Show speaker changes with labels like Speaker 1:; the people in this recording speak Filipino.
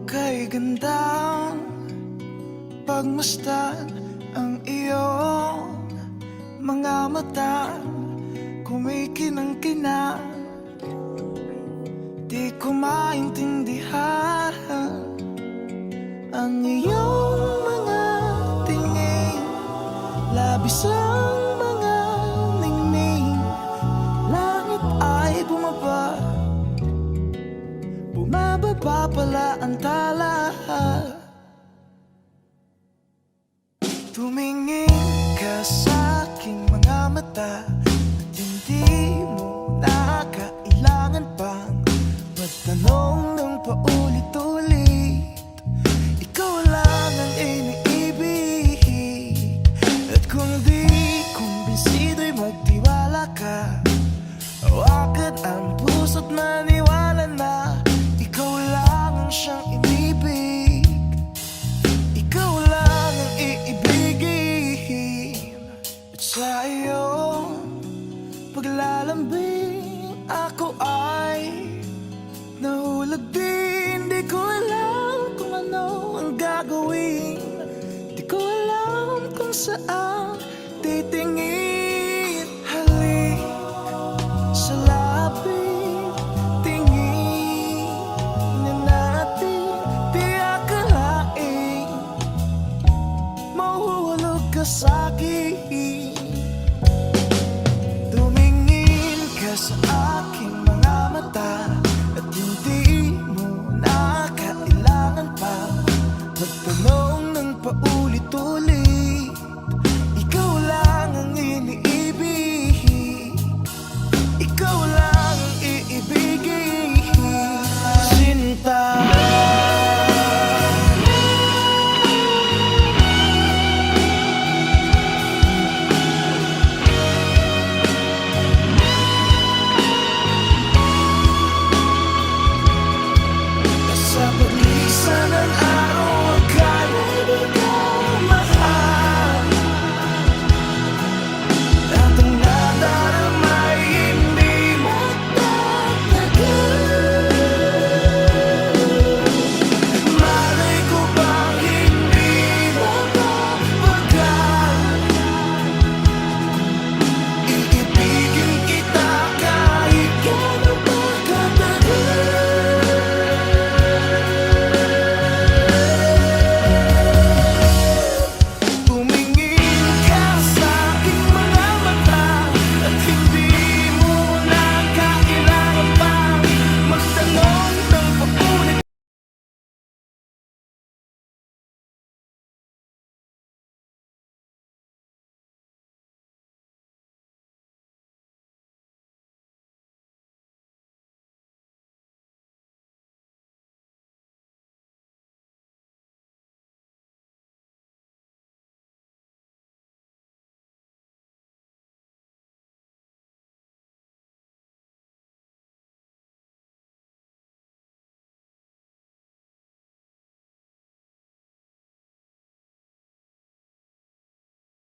Speaker 1: kay gandang pagmasdan ang iyong mga mata, kumikinang-kinang. Di ko maintindihan ang iyong mga tingin, labis ang mga ningning. Langit ay bumaba, bumababa pala ang tala. Tumingin ka sa aking mga mata at hindi mo na kailangan pang magtanong ng paulit-ulit. Ikaw lang ang iniibig, at kung di kumbinsido'y magtiwala ka. Hawakan ang puso't maniwala na ikaw lang ang siyang inibig. Ikaw lang ang iibigin. At sa iyong paglalambing, ako ay